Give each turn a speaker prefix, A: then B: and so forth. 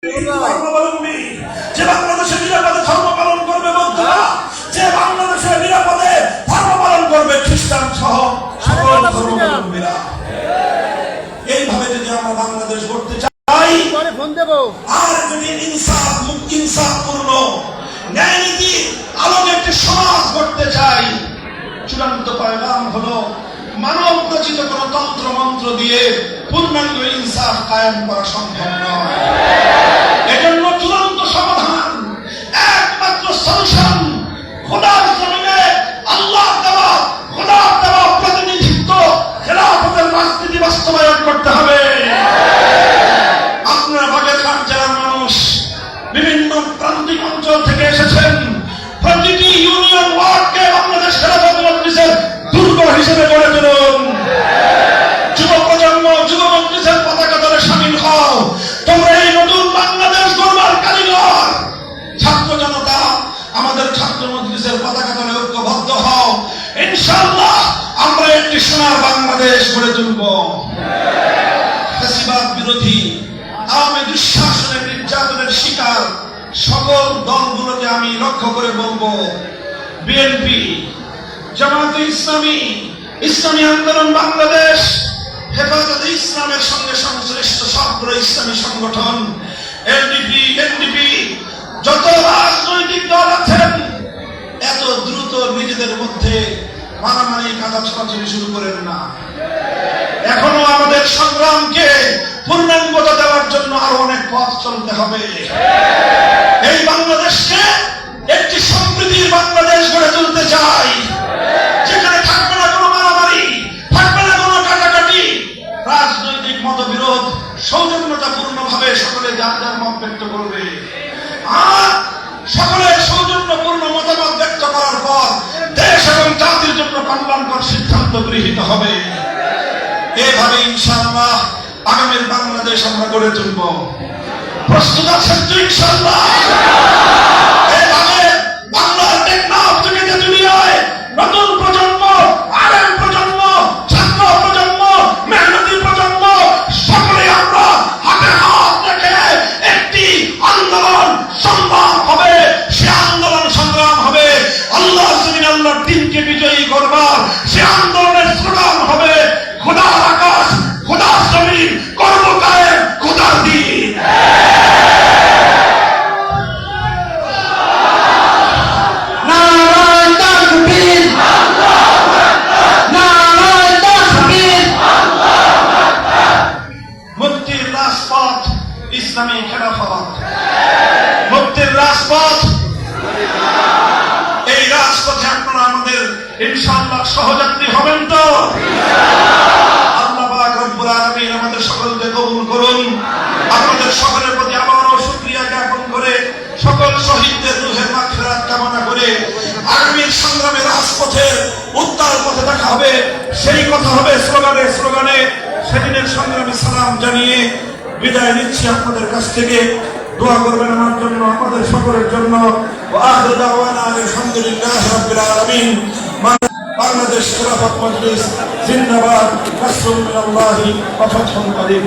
A: ধর্মাবলম্বী যে বাংলাদেশে নিরাপদে ধর্ম পালন করবে বন্ধুরা, যে বাংলাদেশে নিরাপদে ধর্ম পালন করবে খ্রিস্টান সহ সকল ধর্মাবলম্বীরা। এইভাবে যদি আমরা বাংলাদেশ গড়তে চাই আর যদি ইনসাফপূর্ণ ন্যায় নীতি আলোকে একটি সমাজ গড়তে চাই, চূড়ান্ত পয়গাম হলো মানব রচিত কোন তন্ত্র মন্ত্র দিয়ে পূর্ণাঙ্গ ইনসাফ কায়েম করা সম্ভব নয়। এজন্য চূড়ান্ত সমাধান, একমাত্র সলিউশন খোদার জমিনে আল্লাহর দেওয়া প্রতিনিধিত্ব খেলাফতের রাজনীতি বাস্তবায়ন করতে হবে। আপনারা বাগেরহাট জেলার মানুষ বিভিন্ন প্রান্তিক অঞ্চল থেকে এসেছেন। প্রতিটি ইউনিয়ন ওয়ার্ডকে বাংলাদেশ খেলাফত মজলিসের দুর্গ হিসেবে গড়ে তুলুন। যুব প্রজন্ম যুব মজলিসের পতাকা দলে সামিল হও। তোমরা এই নতুন বাংলাদেশ গড়বার কারিগর। ছাত্র জনতা আমাদের ছাত্র মজলিসের পতাকা দলে ঐক্যবদ্ধ হও। ইনশাআল্লাহ আমরা একটি সোনার বাংলাদেশ গড়ে তুলব। ফ্যাসিবাদ বিরোধী আওয়ামী দুঃশাসনের নির্যাতনের শিকার সকল দলগুলোকে আমি লক্ষ্য করে বলবো, বিএনপি, জামায়াতে ইসলামী, ইসলামী আন্দোলন বাংলাদেশ, হেফাজতে ইসলামের সঙ্গে সংশ্লিষ্ট সবগুলো ইসলামী সংগঠন, এনডিপি, যত রাজনৈতিক দল আছেন, এত দ্রুত নিজেদের মধ্যে মারামারি কাদা ছোড়াছুড়ি শুরু করেন না। এখনো আমাদের সংগ্রামকে পূর্ণাঙ্গতা দেওয়ার জন্য আরো অনেক পথ চলতে হবে। এই বাংলাদেশকে একটি সমৃদ্ধির বাংলাদেশ গড়ে তুলতে চাই, যেখানে থাকবে না কোনো মারামারি, থাকবে না কোনো কাটাকাটি, রাজনৈতিক মতবিরোধ সৌজন্যতাপূর্ণভাবে সকলে যার যার মত ব্যক্ত করবে। আর সকলের সৌজন্যপূর্ণ মতামত ব্যক্ত করার পর দেশ এবং জাতির জন্য কল্যাণকর সিদ্ধান্ত গৃহীত হবে। এভাবে ইনশাআল্লাহ আগামীর বাংলাদেশ আমরা গড়ে তুলব। প্রস্তুত আছেন তো ইনশাআল্লাহ? এভাবে বাংলার টেকনাফ থেকে দুনিয়ায় নতুন প্রজন্ম, আলেম প্রজন্ম, ছাত্র প্রজন্ম, মেহনতি প্রজন্ম সকলে আমরা হাতে হাত রেখে একটি আন্দোলন সংগ্রাম হবে। সে আন্দোলন সংগ্রাম হবে আল্লাহর জমিনে আল্লাহর দ্বীনকে বিজয়ী করবার। সে আন্দোলনের স্লোগান হবে খোদার আকাশ, খোদার জমিন, কর্ম কায়েম, খোদার দ্বীন। মুক্তির রাজপথ ইসলামী খেলাফত, মুক্তির রাজপথ। এই রাজপথে আপনারা আমাদের ইনশাআল্লাহ সহযাত্রী হবেন তো? আল্লাহ পাক রব্বুল আলামিন আমাদের সকলকে কবুল করুন। আপনাদের সকলের প্রতি আবারও শুকরিয়া জ্ঞাপন করে, সকল শহীদদের রূহের মাগফিরাত কামনা করে আগামীর সংগ্রামের রাজপথের উত্তাল পথে দেখা হবে। সেই কথা হবে স্লোগানে স্লোগানে। সেদিনের সংগ্রামী সালাম জানিয়ে বিদায় নিচ্ছি আপনাদের কাছ থেকে। দোয়া করবেন আমার জন্য, আমাদের সকলের জন্য। আখিরু দাওয়ানা আলহামদুলিল্লাহি রাব্বিল আলামিন। বাংলাদেশ খেলাফত মজলিস জিন্দাবাদ। নাসরুল মিনাল্লাহি ওয়া ফাতহুন করিম।